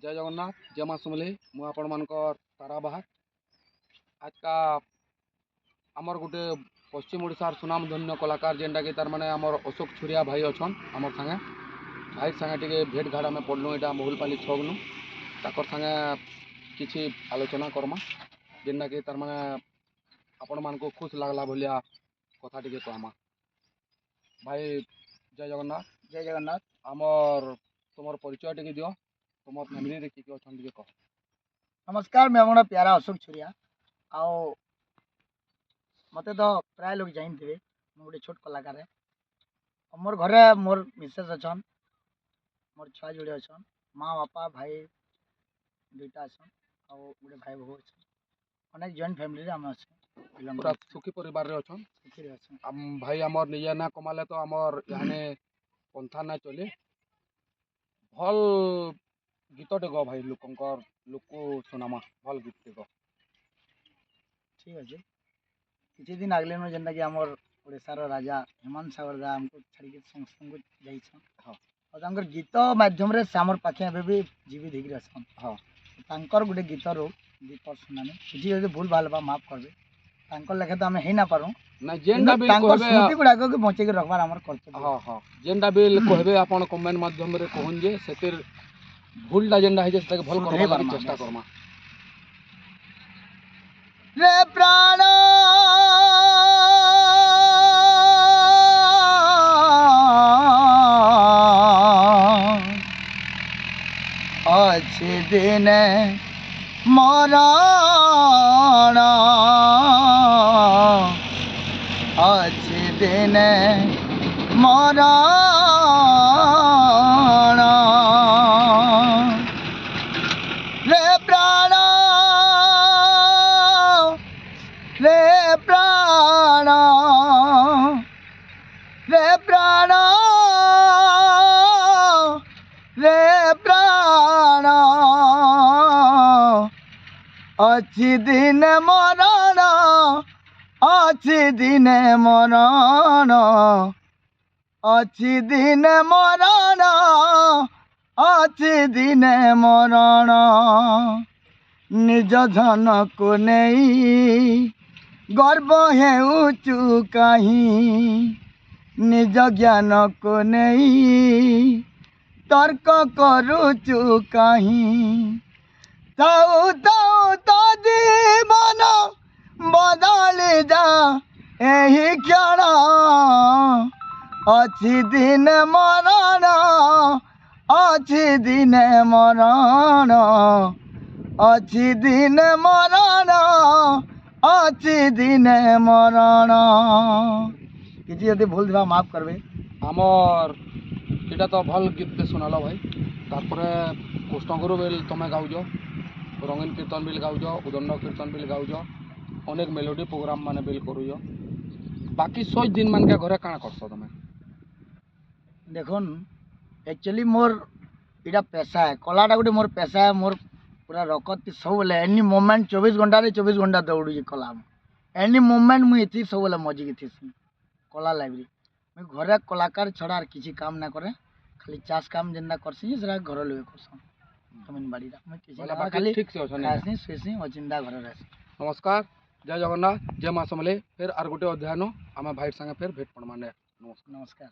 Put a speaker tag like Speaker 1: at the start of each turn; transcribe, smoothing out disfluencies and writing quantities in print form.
Speaker 1: जय जगन्नाथ जय माँ समलेई मु आपण मानकर तारा बाहर आज का आमर गोटे पश्चिम ओडिशार सुनाम धन्य कलाकार जेनटा कि तार माने आमर अशोक छुरिया भाई अछन आमर संगे भाई संगे टिके भेट घाट आम पड़लु यहाँ बहुलपाली छकनु ताकर संगे किसी आलोचना करमा जेनटा कि तार माने आपण मान को खुश लगला भलिया कथा टिके कहमा भाई जय जगन्नाथ आमर तुमर परिचय टिके दियो तुम फैमिली रे किए अच्छा टिके कह।
Speaker 2: नमस्कार मैं मोर प्यारा अशोक छुरिया आओ मते तो प्राय लोग जान थे गोटे छोट कलाकार है मोर घरे मोर मिसेस अच्छन मोर छुआ जोड़े अच्छन माँ बापा भाई दुईटा अच्छन आ गोटे भाई बहु अच्छे अनेक जॉइंट फैमिली आम
Speaker 1: पूरा सुखी परिवार रे अच्छन
Speaker 2: सुखी अच्छन
Speaker 1: भाई आमर निजे ना कमाले तो आमर याने पंथा ना चले भल गीतटे ग भाई लोकंकर लोक सुनामा भल गीत ग
Speaker 2: ठीक अच्छे किसी दिन आगले नो जेनटा कि आमर ओडिशार राजा हेमंत सागर दा हमको छाड़ी समस्त को जाइछन
Speaker 1: हाँ
Speaker 2: और तांकर गीत माध्यम रे से आमर पाखे एबे भी जीवित होकर आसन
Speaker 1: हाँ
Speaker 2: तांकर गोटे गीत रो गीत सुनाने किसी यदि भूल भाल बा माफ करबे तांकर लेखे तो आमे हे ना पारू
Speaker 1: ना जेनटा बिल
Speaker 2: तांकर
Speaker 1: कहबे
Speaker 2: स्मृति गुडा को बचे के रखबार हमर कर्तव्य
Speaker 1: हाँ हाँ जेनटा बिल कहबे आपण कमेंट माध्यम रे कहन जे सेतिर भूलटा जेनटा है जे सेटा भल करबा लागि चेष्टा करमा
Speaker 2: रे प्राण अच्छे दिन मरण अच्छे दिन मरण रे प्राण रे प्राण रे प्राण रे प्राण अच्छी दिन मरण अच्छी दिन मरण अच्छी दिन मरण अच्छी दिन मरण निज धन को नहीं गर्व हेउचु कहीं निज ज्ञान को नहीं तर्क करुचु कहीं ताऊ ताऊ तो जीवन बदल जा यही क्षण अच्छी दिन मरण अच्छी दिन मरण अच्छी दिन मरण अच्छी दिन मरण किसी यदि भूल दिवा माफ करबे
Speaker 1: आमर एटा तो भल गीत सुनालो भाई तारपरे कृष्णगुरु बिल तमे गाउज रंगीन कीर्तन बिल गाउज उदंड कीर्तन बिल गाउज अनेक मेलोडी प्रोग्राम माने बिल करूज बाकी 100 दिन मान के घरे काना करछ तमे
Speaker 2: देखुन एक्चुअली मोर इटा पेशा है कलाटा गोटे मोर पेशा है मोर पूरा रकत सब बेले एनी मोमेंट 24 घंटा रे 24 घंटा दौड़ू कला एनी मोमेंट मुझे सब बेले मजिकी थी कला लाइब्रेरी मुझे घरे कलाकार छड़ा किसी काम ना करे खाली चाष काम जेनता करसी से घर लोग करसन जमीन बाड़ी खाली
Speaker 1: ठीक से
Speaker 2: खासी सुसी अचिंता घर रहसी।
Speaker 1: नमस्कार जय जगन्नाथ जय माँ समलेई फिर आर गोटे अध्याय आम भाई संगे फिर भेट पड़मा नमस्कार।